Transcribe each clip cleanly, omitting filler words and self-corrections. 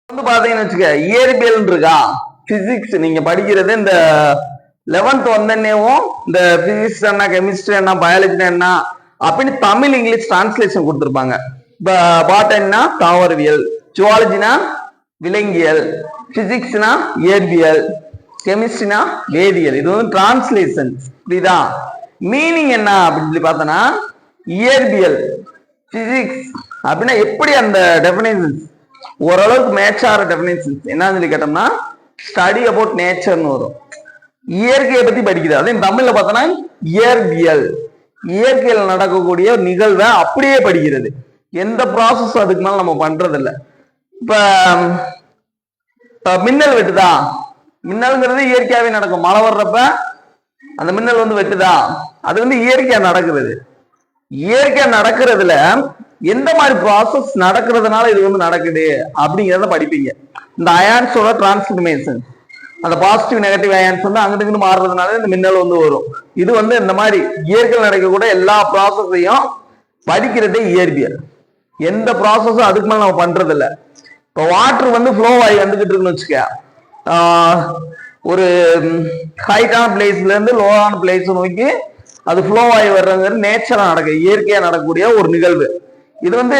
வந்து பாத்தீங்கன்னு வச்சுக்க இயற்பியல் இருக்கா பிசிக்ஸ் நீங்க படிக்கிறது இந்த 11th வந்தனேவும் இந்த பிசிக்ஸ் என்ன கெமிஸ்ட்ரி என்ன பயாலஜி என்ன அப்படின்னு தமிழ் இங்கிலீஷ் டிரான்ஸ்லேஷன் கொடுத்துருப்பாங்க. பாட்டன்னா தாவரவியல், ஜுவாலஜினா விலங்கியல், பிசிக்ஸ்னா இயற்பியல், கெமிஸ்ட்ரினா வேதியியல். இது வந்து டிரான்ஸ்லேஷன். புரியுதா? மீனிங் என்ன அப்படின்னு சொல்லி பார்த்தோன்னா இயற்பியல் பிசிக்ஸ் அப்படின்னா எப்படி அந்த டெஃபினேஷன்ஸ் ஓரளவுக்கு மேட்ச் ஆகிற டெஃபினேஷன்ஸ் என்னன்னு சொல்லி கேட்டோம்னா ஸ்டடி அபவுட் நேச்சர்னு வரும். இயற்கையை பத்தி படிக்குது. அதே தமிழ்ல பார்த்தோன்னா இயற்பியல், இயற்கையில் நடக்கக்கூடிய நிகழ்வை அப்படியே படிக்கிறது. எந்த ப்ராசஸ் அதுக்கு மேல நம்ம பண்றது இல்லை. இப்ப மின்னல் வெட்டுதா, மின்னல்ங்கிறது இயற்கையாவே நடக்கும். மழை வர்றப்ப அந்த மின்னல் வந்து வெட்டுதா, அது வந்து இயற்கையா நடக்கிறது. இயற்கையா நடக்கிறதுல எந்த மாதிரி ப்ராசஸ் நடக்கிறதுனால இது வந்து நடக்குது அப்படிங்கிறத படிப்பீங்க. இந்த அயான்ஸோட டிரான்ஸ்ஃபர்மேஷன், அந்த பாசிட்டிவ் நெகட்டிவ் அயான்ஸ் வந்து அங்கிட்டு மாறுறதுனால இந்த மின்னல் வந்து வரும். இது வந்து இந்த மாதிரி இயற்கையில் நடக்கக்கூடிய எல்லா ப்ராசஸையும் படிக்கிறதே இயற்பியல். எந்த ப்ராசஸும் அதுக்கு மேல நம்ம பண்றது இல்லை. இப்போ வாட்டர் வந்து ஃப்ளோ ஆகி வந்துகிட்டு இருக்குன்னு வச்சுக்க, ஒரு ஹைட்டான பிளேஸ்ல இருந்து லோவான பிளேஸ் நோக்கி அது ஃப்ளோ ஆகி வர்றதுங்கிறது நேச்சரா நடக்க இயற்கையா நடக்கக்கூடிய ஒரு நிகழ்வு. இது வந்து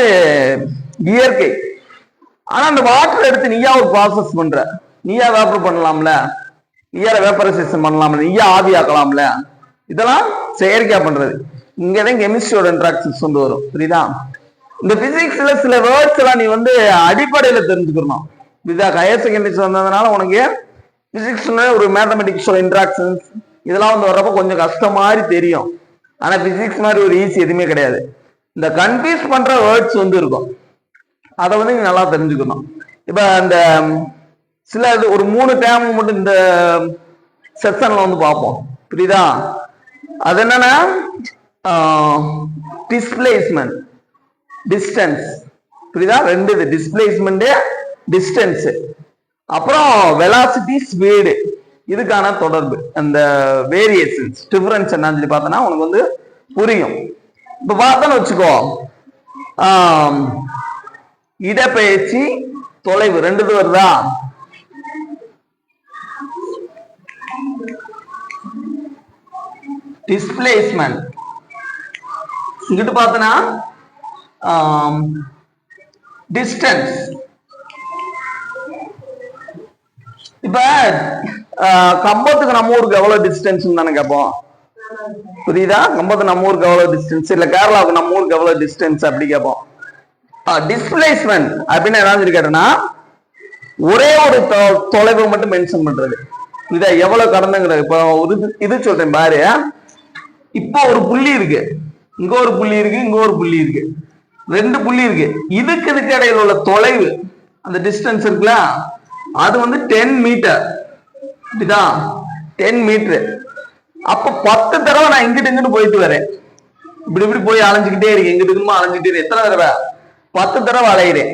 இயற்கை. ஆனா அந்த வாட்டர் எடுத்து நீயா ஒரு ப்ராசஸ் பண்ற, நீயா வேப்பர் பண்ணலாம்ல, நீயா வேப்பரைசேஷன் பண்ணலாம்ல, நீயா ஆவி ஆக்கலாம்ல, இதெல்லாம் செயற்கையா பண்றது. இங்கதான் கெமிஸ்ட்ரியோட இன்ட்ராக்ஷன்ஸ் வந்து வரும். புரியுதா? இந்த பிசிக்ஸ்ல சில வேர்ட்ஸ் எல்லாம் நீ வந்து அடிப்படையில தெரிஞ்சுக்கணும். புரியுதா? ஹையர் செகண்டரிஸ் வந்ததுனால உனக்கு பிசிக்ஸ்ல ஒரு மேத்தமெட்டிக்ஸோட இன்ட்ராக்ஷன்ஸ் இதெல்லாம் வந்து வர்றப்ப கொஞ்சம் கஷ்டம் மாதிரி தெரியும். ஆனா பிசிக்ஸ் மாதிரி ஒரு ஈஸி எதுவுமே கிடையாது. இந்த கன்ஃபியூஸ் பண்ற வேர்ட்ஸ் வந்து இருக்கும், அதை வந்து நீங்க நல்லா தெரிஞ்சுக்கணும். இப்ப இந்த சில ஒரு 3 டேம் மட்டும் இந்த செக்ஷன்ல வந்து பார்ப்போம். புரியுதா? அது என்னன்னா டிஸ்பிளேஸ்மெண்ட், டிஸ்டன்ஸ். புரியுதா? 2 இது டிஸ்பிளேஸ்மெண்ட், டிஸ்டன்ஸ். அப்புறம் வெலாசிட்டி, ஸ்பீடு. இதுக்கான தொடர்பு, அந்த வேரியேஷன்ஸ் டிஃபரன்ஸ் என்னன்னு சொல்லி பார்த்தோன்னா உனக்கு வந்து புரியும். இப்ப பார்த்தோன்னு வச்சுக்கோ, இடப்பெயர்ச்சி, தொலைவு 2 வருதா? டிஸ்பிளேஸ்மெண்ட் இங்கிட்டு பார்த்தோன்னா டிஸ்டன்ஸ். இப்ப கம்பத்துக்கு நம்ம ஊருக்கு எவ்வளவு டிஸ்டன்ஸ் தானே கேட்போம். புரியுதா? கம்பத்துக்கு நம்ம ஊருக்கு எவ்வளவு டிஸ்டன்ஸ், இல்ல கேரளாவுக்கு நம்ம ஊருக்கு எவ்வளவு டிஸ்டன்ஸ் அப்படி கேட்போம். டிஸ்பிளேஸ்மெண்ட் அப்படின்னு என்ன கேட்டோம்னா ஒரே ஒரு தொலைவை மட்டும் மென்ஷன் பண்றது. இத எவ்வளவு கடந்துங்கிறது. இப்போ ஒரு இது சொல்றேன் பாரு. இப்போ ஒரு புள்ளி இருக்கு, இங்க ஒரு புள்ளி இருக்கு, இங்க ஒரு புள்ளி இருக்கு, 2 புள்ளி இருக்கு. இதுக்கு இடையில உள்ள தொலைவு, அந்த டிஸ்டன்ஸ் இருக்குல்ல, அது வந்து 10 மீட்டர். 10 மீட்டர். அப்ப 10 தடவை நான் இங்கிட்டு போயிட்டு வரேன். இப்படி போய் அலைஞ்சுக்கிட்டே இருக்கேன், இங்கிட்டு அலைஞ்சுக்கிட்டே இருக்கேன். எத்தனை தடவை? 10 தடவை அலையிறேன்.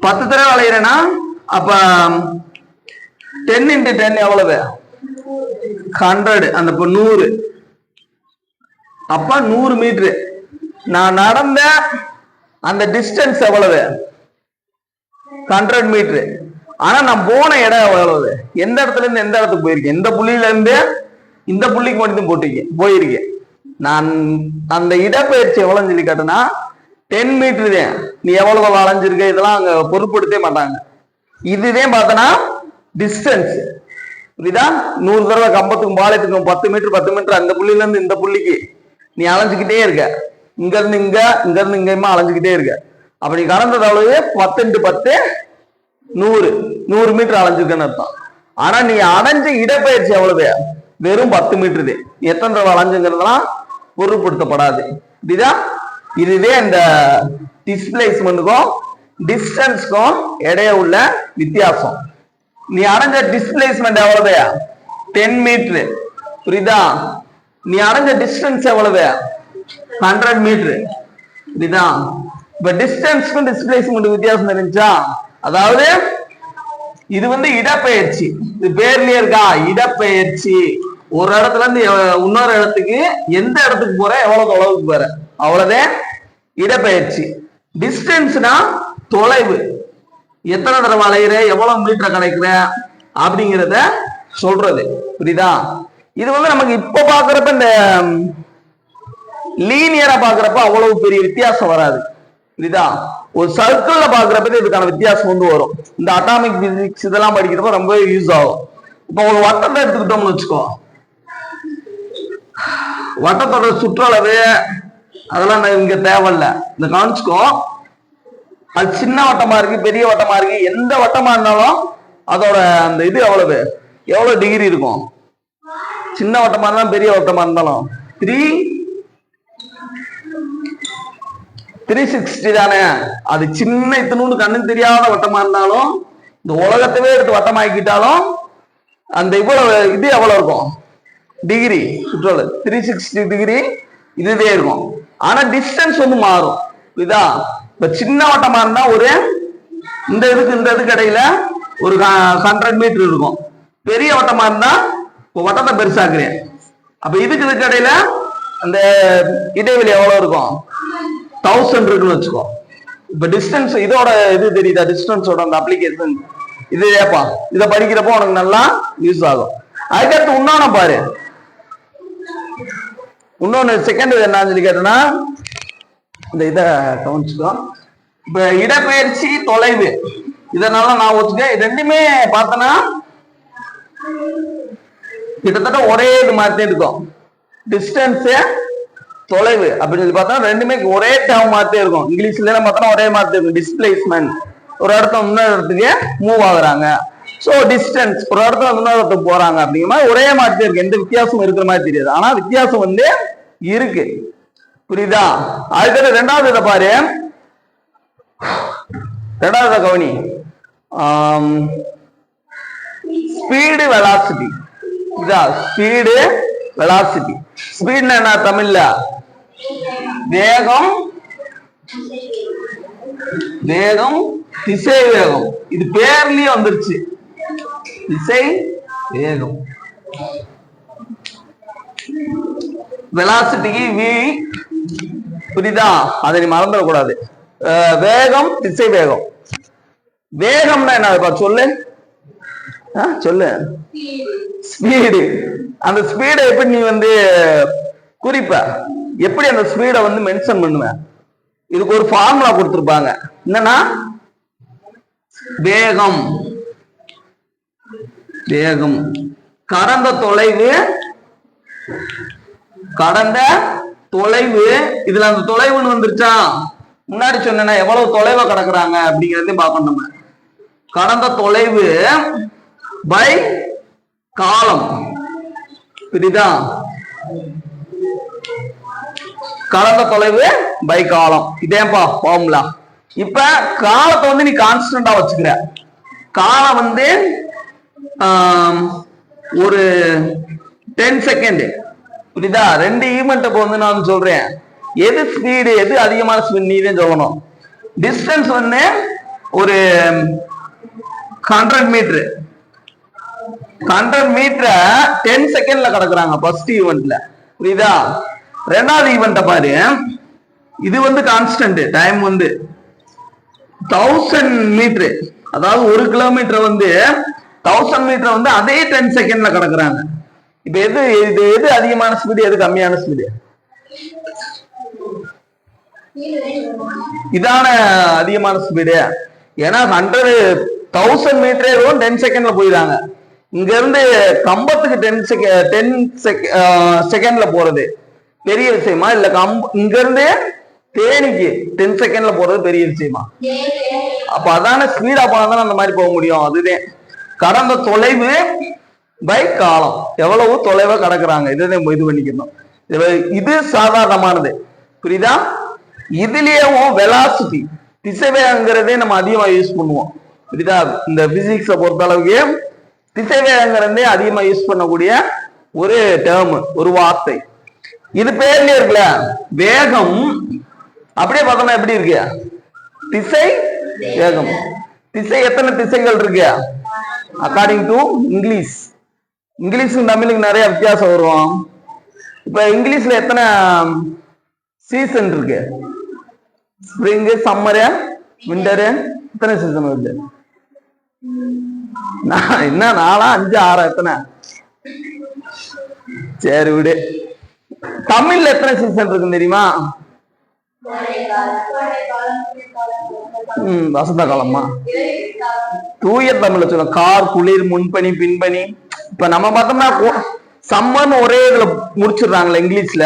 10 தடவை அலையிறேன்னா அப்ப 10 into 10 எவ்வளவு? 100. அந்த 100. அப்ப 100 மீட்டர். நான் நடந்த அந்த டிஸ்டன்ஸ் எவ்வளவு? 100 மீட்டர். ஆனா நான் போன இடம் எவ்வளவு? எந்த இடத்துல இருந்து எந்த இடத்துக்கு போயிருக்கேன்? இந்த புள்ளியில இருந்து இந்த புள்ளிக்கு மட்டும் போயிருக்கேன். நான் அந்த இடப்பெயர்ச்சி எவ்வளவுன்னு சொல்லி கேட்டேன்னா 10 மீட்டர் தான். நீ எவ்வளவு அலைஞ்சிருக்க இதெல்லாம் அங்க பொருட்படுத்தவே மாட்டாங்க. இதுதான் பார்த்தனா டிஸ்டன்ஸ். புரியுதா? 100 தடவை கம்பத்துக்கும் பாளையத்துக்கும் 10 மீட்டர் 10 மீட்டர் அந்த புள்ளியில இருந்து இந்த புள்ளிக்கு நீ அலைஞ்சுக்கிட்டே இருக்க. இங்க இருந்து இங்கேயுமா அலைஞ்சுக்கிட்டே இருக்க. அப்படி கடந்தது அவ்வளவு 10 into 10 100 மீட்டர் அலைஞ்சிருக்கன்னு அர்த்தம். ஆனா நீ அடைஞ்ச இடப்பெயர்ச்சி எவ்வளவு? வெறும் 10 மீட்டர். எத்தனை தடவை அலைஞ்சுங்கிறதுலாம் பொருட்படுத்தப்படாது. புரியுதா? இதுவே இந்த டிஸ்பிளேஸ்மெண்ட்டுக்கும் டிஸ்டன்ஸ்க்கும் இடையே உள்ள வித்தியாசம். நீ அடைஞ்ச டிஸ்பிளேஸ்மெண்ட் எவ்வளவு? 10 மீட்டர். புரியுதா? நீ அடைஞ்ச டிஸ்டன்ஸ் எவ்வளவு? 100 மீட்டர். புரியுதா? இப்ப டிஸ்டன்ஸ்க்கும் டிஸ்பிளேஸ்மெண்ட் வித்தியாசம் தெரிஞ்சா, அதாவது இது வந்து இடப்பெயர்ச்சி. இது பேர்லயே இருக்கா, இடப்பெயர்ச்சி. ஒரு இடத்துல இருந்து இன்னொரு இடத்துக்கு எந்த இடத்துக்கு போற, எவ்வளவு தொலைவுக்கு போற, அவ்வளவுதான் இடப்பெயர்ச்சி. டிஸ்டன்ஸ்னா தொலைவு. எத்தனை தடவை அலையிற, எவ்வளவு மீட்டரை கிடைக்கிற அப்படிங்கிறத சொல்றது. புரியுதா? இது வந்து நமக்கு இப்ப பாக்குறப்ப இந்த லீனியரா பாக்குறப்ப அவ்வளவு பெரிய வித்தியாசம் வராது. புரியுதா? ஒரு சர்க்கிள்ல பாக்குறப்ப இதுக்கான வித்தியாசம் வந்து வரும். இந்த அட்டாமிக் பிசிக்ஸ் இதெல்லாம் படிக்கிறப்ப ரொம்ப யூஸ் ஆகும். இப்ப ஒரு வட்டத்தை எடுத்துக்கிட்டோம்னு வச்சுக்கோ, வட்டத்தோட சுற்றளவு அதெல்லாம் இங்க தேவையில்ல. இந்த கவனிச்சுக்கோ, அது சின்ன வட்டமா இருக்கு, பெரிய வட்டமா இருக்கு, எந்த வட்டமா இருந்தாலும் அதோட அந்த இது எவ்வளவு டிகிரி இருக்கும். சின்ன வட்டமா இருந்தாலும் பெரிய வட்டமா இருந்தாலும் 360 தானே. அது சின்ன இத்தனூண்டு கண்ணுக்கு தெரியாத வட்டமா இருந்தாலும், இந்த உலகத்தவே எடுத்து வட்டமாக்கிட்டாலும் அந்த இது எவ்வளவு இருக்கும் டிகிரி, சுற்றளவு 360 டிகிரி இதுவே இருக்கும். ஆனா டிஸ்டன்ஸ் வந்து மாறும். இதா இப்ப சின்ன வட்டமா இருந்தா ஒரு இந்த இதுக்கு இடையில ஒரு 100 மீட்டர் இருக்கும். பெரிய வட்டமா இருந்தா இப்போ வட்டத்தை பெருசாக்குறேன், அப்ப இதுக்கு இடையில அந்த இடைவெளி எவ்வளவு இருக்கும், 1000 இருக்குன்னு வச்சுக்கோ. இப்ப டிஸ்டன்ஸ் இதோட இது தெரியுதா, டிஸ்டன்ஸோட அந்த அப்ளிகேஷன் இது ஏப்பா, இதை படிக்கிறப்போ உனக்கு நல்லா யூஸ் ஆகும். அதுக்கடுத்து இன்னொன்னு பாரு, இன்னொன்னு செகண்ட் என்னன்னு சொல்லி கேட்டோம்னா, இந்த இதை கவனிச்சுக்கோ. இப்ப இடப்பெயர்ச்சி தொலைவு இதனால நான் வச்சுக்க, ரெண்டுமே பார்த்தனா கிட்டத்தட்ட ஒரே இது மாதிரி இருக்கும். டிஸ்டன்ஸ் தொலைவு அப்படின்னு சொல்லி பார்த்தா ரெண்டுமே ஒரே டேர்ம் மாதிரி இருக்கும். இங்கிலீஷ்ல எல்லாம் பார்த்தா ஒரே மாதிரி இருக்கும். டிஸ்பிளேஸ்மெண்ட், ஒரு இடத்துல இன்னொரு இடத்துக்கு மூவ் ஆகுறாங்க. ஸோ டிஸ்டன்ஸ், ஒரு இடத்துல இன்னொரு இடத்துக்கு போறாங்க. அப்படிங்கிற மாதிரி ஒரே மாதிரி இருக்கு, எந்த வித்தியாசமும் இருக்கிற மாதிரி தெரியாது. ஆனா வித்தியாசம் வந்து இருக்கு. புரியுதா? அதுக்கு ரெண்டாவது இதை பாரு, ரெண்டாவது கவனி, ஸ்பீடு வெலாசிட்டி. இதா ஸ்பீடு வெலாசிட்டி. ஸ்பீட்னா என்ன தமிழ்ல? வேகம், வேகம், திசை வேகம். இது பேர்லயே வந்துருச்சு, திசை வேகம். வெலாசிட்டிக்கு வி, புரியுதா? அதை நீ மறந்துடக்கூடாது. வேகம், திசை வேகம். வேகம்னா என்ன சொல்லு, சொல்லு. ஸ்பீடு. அந்த ஸ்பீடை எப்படி நீ வந்து குறிப்ப, எப்படி அந்த ஸ்பீடை வந்து மென்ஷன் பண்ணுவ? இதுக்கு ஒரு ஃபார்முலா கொடுத்திருப்பாங்க. என்னன்னா வேகம், வேகம் கடந்த தொலைவு, கடந்த தொலைவு. இதுல அந்த தொலைவுன்னு வந்துருச்சா, முன்னாடி சொன்னா எவ்வளவு தொலைவை கடக்குறாங்க அப்படிங்கறதையும் பார்க்கணும் நம்ம. கடந்த தொலைவு பை காலம். புரியுதா? கடந்த தொலைவு பை காலம், இதேப்பா ஃபார்முலா. இப்ப காலத்தை வந்து நீ கான்ஸ்டன்டா வச்சுக்கிற. காலம் வந்து ஒரு 10 செகண்ட். புரியுதா? ரெண்டு ஈவெண்ட்டுக்கு வந்து நான் சொல்றேன், எது ஸ்பீடு, எது அதிகமான ஸ்பீடு நீ தான் சொல்லணும். டிஸ்டன்ஸ் வந்து ஒரு 100 மீட்டர், 100 மீட்டரை 10 செகண்ட்ல கடக்குறாங்க ஃபர்ஸ்ட் ஈவெண்ட்ல. புரியுதா? ரெண்டாவது ஈவெண்ட்டை பாரு, இது வந்து கான்ஸ்டன்ட் டைம் வந்து 1000 மீட்டர், அதாவது 1 கிலோமீட்டர் வந்து 1000 மீட்டர் வந்து அதே 10 செகண்ட்ல கடக்குறாங்க. இப்ப எது அதிகமான ஸ்பீடு, எது கம்மியான ஸ்பீடு? இதான அதிகமான ஸ்பீடு. ஏன்னா 1000 மீட்டரே 10 செகண்ட்ல போயிடாங்க. இங்க இருந்து கம்பத்துக்கு 10 செகண்ட்ல போறது பெரிய விஷயமா, இல்ல இங்க இருந்து தேனிக்கு 10 செகண்ட்ல போறது பெரிய விஷயமா? அப்ப அதான ஸ்பீடா போனாதான் அந்த மாதிரி போக முடியும். அதுதான் கடந்த தொலைவு பை காலம், எவ்வளவு தொலைவை கடக்குறாங்க, இதை இது பண்ணிக்கணும். இது சாதாரணமானது. புரியுதா? இதுலயும் வெலாசிட்டி, திசைவேகங்கிறதே நம்ம அதிகமா யூஸ் பண்ணுவோம். புரியுதா? இந்த பிசிக்ஸை பொறுத்த அளவுக்கு திசைவேகங்கிறதே அதிகமா யூஸ் பண்ணக்கூடிய ஒரு டேர்ம், ஒரு வார்த்தை. இது பேர்லயே இருக்குல்ல, வேகம். அப்படியே பார்த்தோம்னா எப்படி இருக்கு? திசை வேகம். திசை எத்தனை திசைகள் இருக்கு அக்கார்டிங் டு இங்கிலீஷ்? இங்கிலீஷுக்கும் தமிழுக்கு நிறைய வித்தியாசம் வரும். இப்ப இங்கிலீஷ்ல எத்தனை சீசன் இருக்கு? ஸ்ப்ரிங், சம்மரு, விண்டரு, எத்தனை சீசன் வருது? என்ன 4, 5, 6 எத்தனை? சரி விடு. தமிழ்ல எத்தனை சீசன் இருக்குன்னு தெரியுமா? வசந்த காலமா? தூய தமிழ்ல சொல்ல கார், குளிர், முன்பனி, பின்பனி. இப்ப நம்ம பார்த்தோம்னா சம்மர்னு ஒரே இதுல முடிச்சிடுறாங்களே இங்கிலீஷ்ல.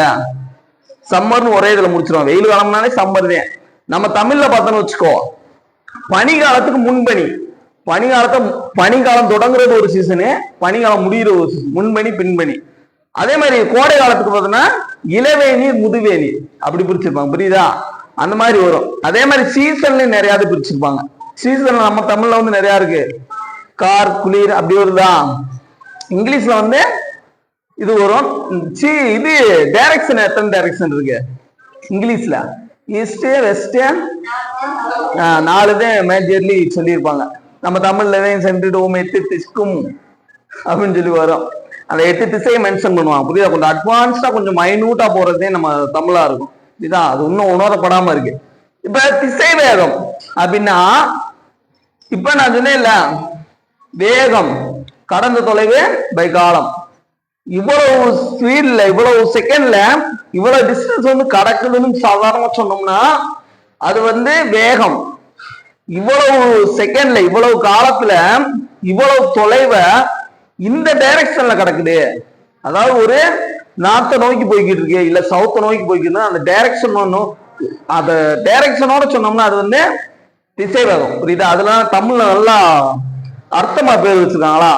சம்மர்னு ஒரே இதுல முடிச்சிருவோம். வெயில் காலம்னாலே சம்மர் தான். நம்ம தமிழ்ல பார்த்தோம்னு வச்சுக்கோ, பனிகாலத்துக்கு முன்பனி. பனிகாலம் தொடங்குறது ஒரு சீசனு, பனிகாலம் முடிகிற ஒரு சீசன். முன்பனி, பின்பனி. அதே மாதிரி கோடை காலத்துக்கு பார்த்தோம்னா இளவேநீர், முதுவேநீர் அப்படி பிரிச்சிருப்பாங்க. புரியுதா? அந்த மாதிரி வரும். அதே மாதிரி சீசன்ல நிறையாவது பிரிச்சிருப்பாங்க. சீசன் நம்ம தமிழ்ல வந்து நிறைய இருக்கு. கார், குளிர் அப்படி வருதா? இங்கிலீஷ்ல வந்து இது வரும். இது டைரக்ஷன் எத்தனை டைரக்ஷன் இருக்கு இங்கிலீஷ்ல? ஈஸ்ட், வெஸ்ட், 4 தான் மேஜர்லி சொல்லியிருப்பாங்க. நம்ம தமிழ்லதான் சென்றுடுவோம் 8 திக்கும் அப்படின்னு சொல்லி வரும். அந்த 8 திசையை மென்ஷன் பண்ணுவாங்க. புரியுதா? கொஞ்சம் அட்வான்ஸ்டா கொஞ்சம் மைனூட்டா போறதே நம்ம தமிழா இருக்கும். இதுதான் அது இன்னும் உணரப்படாம இருக்கு. இப்ப திசை வேகம் அப்படின்னா, இப்ப நான் சொன்னேன்ல, வேகம் கடந்த தொலைவு பை காலம். இவ்வளவு ஸ்பீட்ல, இவ்வளவு செகண்ட்ல இவ்வளவு டிஸ்டன்ஸ் வந்து கடக்குதுன்னு சாதாரணமா சொன்னோம்னா அது வந்து வேகம். இவ்வளவு செகண்ட்ல, இவ்வளவு காலத்துல இவ்வளவு தொலைவை இந்த டைரக்ஷன்ல கிடக்குது. அதாவது ஒரு நார்த்த நோக்கி போய்கிட்டு இருக்கு, இல்ல சவுத்த நோக்கி போய்க்கிட்டு, அந்த டைரக்ஷன் ஒன்னும் அந்த டைரக்ஷனோட சொன்னோம்னா அது வந்து திசை வேகம். புரியுதா? அதெல்லாம் தமிழ்ல நல்லா அர்த்தமா பேர் வச்சிருக்காங்களா?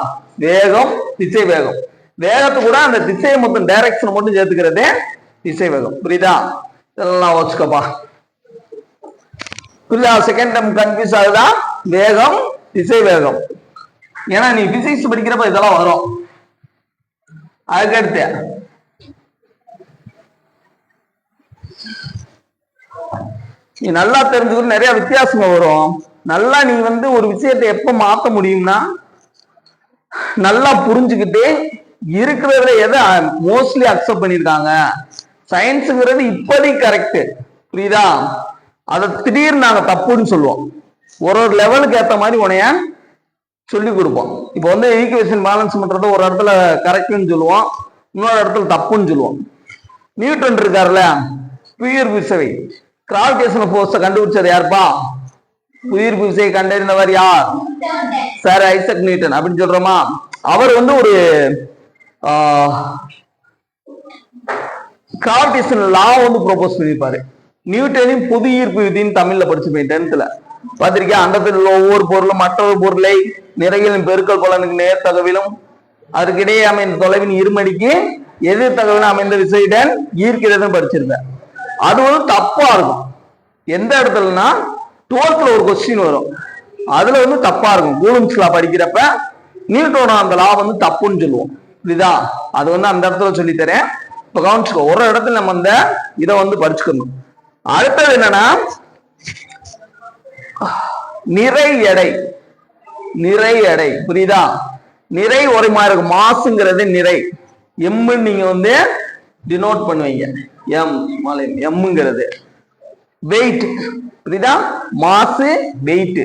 வேகம், திசை வேகம். வேகத்தை கூட அந்த திசையை மட்டும் டைரக்ஷன் மட்டும் சேர்த்துக்கிறதே திசை வேகம். புரியுதா? இதெல்லாம் வச்சுக்கப்பா. புரியுதா? செகண்ட் டைம் கன்ஃபியூஸ் ஆகுதா? வேகம், திசை வேகம். ஏன்னா நீ பிசிக்ஸ் படிக்கிறப்ப இதெல்லாம் வரும். அதுக்கடுத்து நீ நல்லா தெரிஞ்சுக்கிட்டு நிறைய வித்தியாசமா வரும். நல்லா நீ வந்து ஒரு விஷயத்தை எப்ப மாத்த முடியும்னா, நல்லா புரிஞ்சுக்கிட்டு இருக்கிறதுல எதை மோஸ்ட்லி அக்செப்ட் பண்ணிருக்காங்க. சயின்ஸுங்கிறது இப்போதைக்கு கரெக்ட். புரியுதா? அதை திடீர்னு நாங்க தப்புன்னு சொல்லுவோம். ஒரு லெவலுக்கு ஏற்ற மாதிரி உனைய சொல்லி கொடுப்போம். இப்போ வந்து ஈக்குவேஷன் பேலன்ஸ் பண்றது ஒரு இடத்துல கரெக்ட்னு சொல்லுவோம், இன்னொரு இடத்துல தப்புன்னு சொல்லுவோம். நியூட்டன் இருக்காருல்ல, புவியீர்ப்பு விசை, கிராவிடேஷனல் ஃபோர்ஸை கண்டுபிடிச்சது யாருப்பா? புவியீர்ப்பு விசையை கண்டறிந்தவர் யார்? சார் ஐசக் நியூட்டன் அப்படின்னு சொல்றோமா? அவர் வந்து ஒரு கிராவிடேஷனல் லா வந்து ப்ரொபோஸ் பண்ணிருப்பாரு. நியூட்டனின் புது ஈர்ப்பு விதின்னு தமிழ்ல படிச்சுப்பேன் 10th பாத்திருக்கேன். அண்டத்தில் உள்ள ஒவ்வொரு பொருளும் மற்றொரு பொருளை நிறைகளின் பெருக்கல் பலனுக்கு நேர் தகவிலும் அதற்கிடையே அமைந்த தொலைவின் இருமடிக்கு எதிர் தகவலும் அமைந்த விசையுடன் ஈர்க்கிறதுன்னு படிச்சிருந்தேன். அது வந்து தப்பா இருக்கும். எந்த இடத்துலன்னா 12th ஒரு கொஸ்டின் வரும், அதுல வந்து தப்பா இருக்கும். கூலும்ஸ் லா படிக்கிறப்ப நியூட்டனோட அந்த லா வந்து தப்புன்னு சொல்லுவோம். புரியுதா? அது வந்து அந்த இடத்துல சொல்லித்தரேன். இப்ப கவனிச்சுக்கோ, ஒரு இடத்துல நம்ம இந்த இதை வந்து படிச்சுக்கணும். அடுத்தது என்னன்னா நிறை எடை. நிறை எடை புரியுதா? நிறை ஒரே மாதிரி இருக்கும். மாசுங்கிறது நிறை, எம்னு நீங்க வந்து டினோட் பண்ணுவீங்க. எம்ங்கிறது வெயிட். புரியுதா? மாசு, வெயிட்.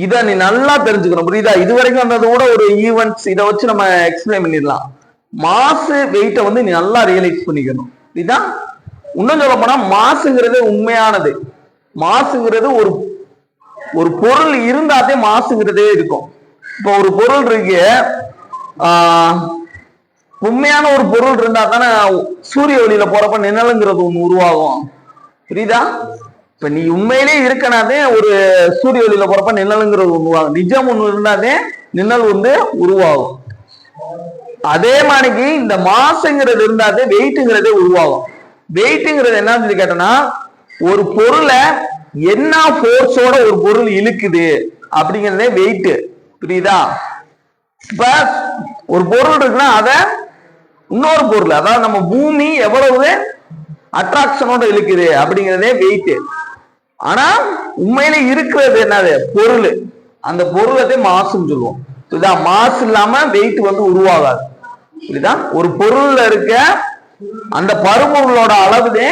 இத நீ நல்லா தெரிஞ்சுக்கணும். புரியுதா? இது வரைக்கும் வந்தது கூட ஒரு ஈவெண்ட்ஸ், இதை வச்சு நம்ம எக்ஸ்பிளைன் பண்ணிடலாம். மாசு, வெயிட்டை வந்து நீ நல்லா ரியலைஸ் பண்ணிக்கணும். புரியுதா? இன்னும் சொல்ல போனா மாசுங்கிறது உண்மையானது. மாசுங்கிறது ஒரு பொருள் இருந்தாதே மாசுங்கிறதே இருக்கும். இப்போ ஒரு பொருள் இருக்கு, உண்மையான ஒரு பொருள் இருந்தா தானே சூரிய ஒளியில போறப்ப நிழலுங்கிறது ஒண்ணு உருவாகும். புரியுதா? இப்ப நீ உண்மையிலே இருக்கனாதே ஒரு சூரிய ஒளியில போறப்ப நிழலுங்கிறது உருவாகும். நிஜம் ஒண்ணு இருந்தாதே நிழல் வந்து உருவாகும். அதே மாதிரிக்கு இந்த மாசுங்கிறது இருந்தாதே வெயிட்டுங்கிறதே உருவாகும். வெயிட்டுங்கிறது என்னன்னு சொல்லி கேட்டோம்னா, ஒரு பொருளை என்ன போர்ஸோட ஒரு பொருள் இழுக்குது அப்படிங்கிறதே வெயிட். புரியுதா? இப்ப ஒரு பொருள் இருக்குன்னா அத இன்னொரு பொருள், அதாவது நம்ம பூமி எவ்வளவு அட்ராக்ஷனோட இழுக்குது அப்படிங்கிறதே வெயிட். ஆனா உண்மையில இருக்கிறது என்னது? பொருள். அந்த பொருளத்தை மாசுன்னு சொல்லுவோம். புரியுதா? மாசு இல்லாம வெயிட் வந்து உருவாகாது. புரியுதா? ஒரு பொருள்ல இருக்க அந்த பருப்பொருளோட அளவுதே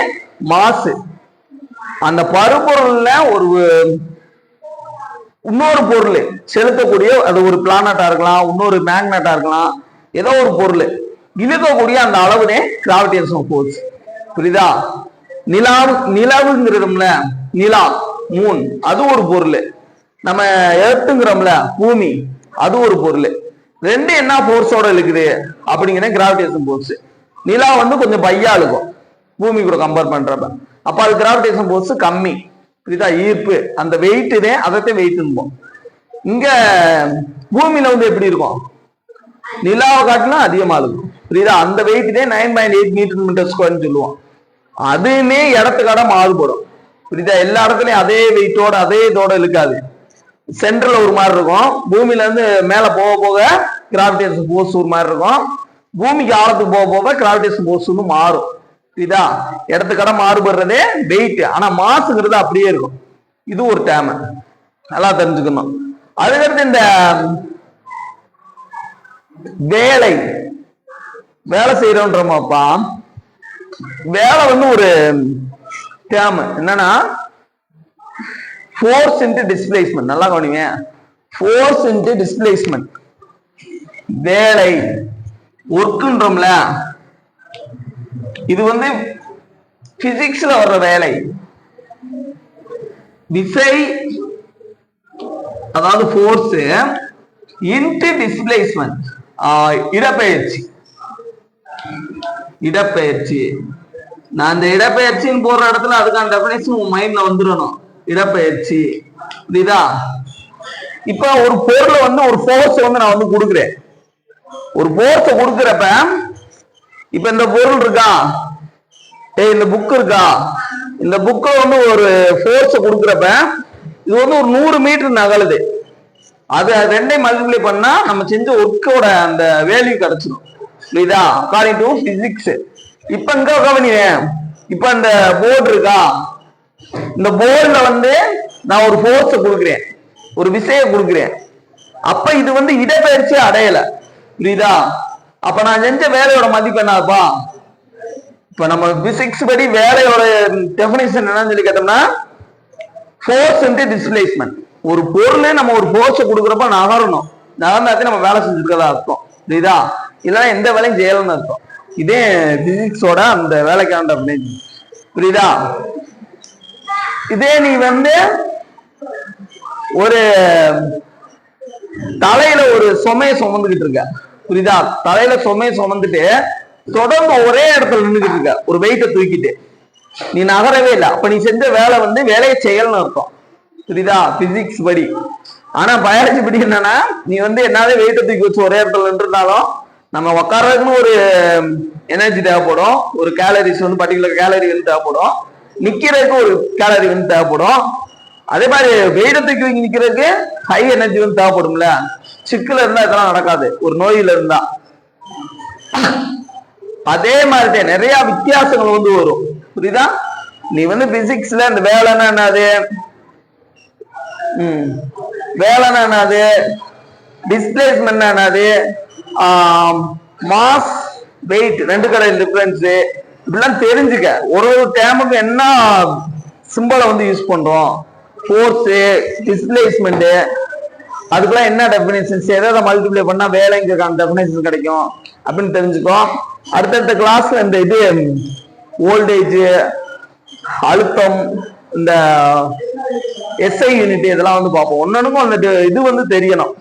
மாசு. அந்த பருப்பொருள்ல இன்னொரு பொருள் செலுத்தக்கூடிய, அது ஒரு பிளானட்டா இருக்கலாம், இன்னொரு மேக்னட்டா இருக்கலாம், ஏதோ ஒரு பொருள் இழுக்கக்கூடிய அந்த அளவுனே கிராவிடேஷனல் ஃபோர்ஸ். புரியுதா? நிலவுங்கிறதுல நிலா, மூன், அது ஒரு பொருள். நம்ம எர்த்துங்கிறோம்ல பூமி, அது ஒரு பொருள். ரெண்டு என்ன ஃபோர்ஸோட இருக்குது அப்படிங்கிற கிராவிடேஷன் ஃபோர்ஸ். நிலா வந்து கொஞ்சம் பையா இருக்கும் பூமி கூட கம்பேர் பண்றப்ப, அப்ப அது கிராவிடேஷன் ஃபோர்ஸ் கம்மி. புரியுதா? ஈர்ப்பு, அந்த வெயிட் அதத்தை வெயிட். இங்க பூமியில வந்து எப்படி இருக்கும்? நிலாவை காட்டினா அதிகமா இருக்கும். புரியுதா? அந்த வெயிட் 9.8 மீட்டர்/மீட்டர் சொல்லுவோம். அதுவுமே இடத்துக்காட மாறுபடும். புரியுதா? எல்லா இடத்துலயும் அதே வெயிட்டோட அதே இதோட இருக்காது. சென்ட்ரல் ஒரு மாதிரி இருக்கும், பூமியில இருந்து மேல போக போக கிராவிடேஷன் ஃபோர்ஸ் ஒரு மாதிரி இருக்கும், பூமிக்கு ஆழத்துக்கு போக போக கிராவிடேஷன் ஃபோர்ஸ் வந்து மாறும். புரியுதா? இடத்துக்காட மாறுபடுறதே வெயிட், ஆனா மாசுங்கிறது அப்படியே இருக்கும். இது ஒரு டேம், நல்லா தெரிஞ்சுக்கணும். அதுக்கடுத்து இந்த வேலை செய்யறோன்றப்பா, வேலை வந்து ஒரு டேம் என்னன்னா ஃபோர்ஸ் இன்டு டிஸ்பிளேஸ்மெண்ட். நல்லா கவனிங்க, ஃபோர்ஸ் இன்டு டிஸ்பிளேஸ்மெண்ட். வேலை ஒர்க்குன்றோம்ல, இது வந்து பிசிக்ஸ்ல வர்ற வேலை. விசை அதாவது ஃபோர்ஸ் இன்டு டிஸ்பிளேஸ்மெண்ட், இடப்பெயர்ச்சி. நான் இந்த இடப்பெயர்ச்சின்னு போற இடத்துல அதுக்கான டெஃபினேஷன் உங்க மைண்ட்ல வந்துடணும். இடப்பெயர்ச்சி. புரியுதா? இப்ப ஒரு பொருளை வந்து ஒரு ஃபோர்ஸ் வந்து நான் வந்து கொடுக்குறேன். ஒரு ஃபோர்ஸ் கொடுக்குறப்ப, இப்ப இந்த பொருள் இருக்கா, இந்த புக் இருக்கா, இந்த புக்கை வந்து ஒரு ஃபோர்ஸ் கொடுக்குறப்ப இது வந்து ஒரு 100 மீட்டர் நகலுது. அது ரெண்டையும் மல்டிப்ளை பண்ணா நம்ம செஞ்ச ஒர்க்கோட அந்த வேல்யூ கிடைச்சிடும். புரியுதா? According to physics. இப்ப இங்க கவனிங்க, இப்ப இந்த போர்டு இருக்கா, இந்த போர்டுல வந்து நான் ஒரு ஃபோர்ஸ் கொடுக்குறேன், ஒரு விசையை கொடுக்குறேன். அப்ப இது வந்து இடப்பெயர்ச்சி அடையல. புரியுதா? அப்ப நான் செஞ்ச வேலையோட மதிப்பு என்னப்பா? இப்ப நம்ம பிசிக்ஸ் படி வேலையோட டெஃபினிஷன் என்னன்னு சொல்லி கேட்டோம்னா, ஃபோர்ஸ் இன்டு டிஸ்பிளேஸ்மெண்ட். ஒரு பொருள் நம்ம ஒரு ஃபோர்ஸ் கொடுக்குறப்ப நகரணும், நகர்ந்தாச்சு நம்ம வேலை செஞ்சுருக்கதா அர்த்தம். புரியுதா? இல்லைன்னா எந்த வேலையும் செய்யலன்னு அர்த்தம். இதே பிசிக்ஸோட அந்த வேலைக்கான டெஃபினிஷன். புரியுதா? இதே நீ வந்து ஒரு தலையில ஒரு சுமையை சுமந்துகிட்டு இருக்க. புரியுதா? தலையில சுமையை சுமந்துட்டு தொடர்ந்து ஒரே இடத்துல நின்றுகிட்டு இருக்க, ஒரு வெயிட்டை தூக்கிட்டு நீ நகரவே இல்லை. அப்ப நீ செஞ்ச வேலை வந்து வேலையை செய்யலன்னு அர்த்தம். புரியுதா? பிசிக்ஸ் படி. ஆனா பயாலஜி படி என்னன்னா, நீ வந்து என்னாலே வெயிட்டை தூக்கி வச்சு ஒரே இடத்துல நின்றுனாலும் நம்ம உட்கார்றதுக்குன்னு ஒரு எனர்ஜி தேவைப்படும், ஒரு கேலரிஸ் வந்து பர்டிகுலர் கேலரி வந்து தேவைப்படும், நிக்கிறதுக்கு ஒரு கேலரி வந்து தேவைப்படும். அதே மாதிரி வெயிட்டை தூக்கி நிக்கிறதுக்கு ஹை எனர்ஜி வந்து தேவைப்படும்ல. சிக்கல இருந்தா இதெல்லாம் நடக்காது, ஒரு நோயில இருந்தா. அதே மாதிரி நிறைய வித்தியாசங்கள் வந்து வரும். புரியுதா? நீ வந்து பிசிக்ஸ்ல இந்த வேலைன்னா என்னது, வேலைன்னா என்னது, டிஸ்பிளேஸ்மெண்ட் என்னது, மாஸ் வெயிட், ரெண்டு கடை டிஃபரன்ஸ், இப்படிலாம் தெரிஞ்சுக்க. ஒரு ஒரு டேமுக்கு என்ன சிம்பிளை வந்து யூஸ் பண்றோம், ஃபோர்ஸ், டிஸ்பிளேஸ்மெண்ட், அதுக்கெல்லாம் என்ன டெஃபினேஷன்ஸ், எதை மல்டிப்ளை பண்ணா வேலைங்கிறதுக்கான டெஃபினேஷன் கிடைக்கும் அப்படின்னு தெரிஞ்சுக்கோ. அடுத்தடுத்த கிளாஸ்ல இந்த இது வோல்டேஜ், அழுத்தம், இந்த எஸ்ஐ யூனிட் இதெல்லாம் வந்து பார்ப்போம். ஒன்னொன்னுக்கும் அந்த இது வந்து தெரியணும்.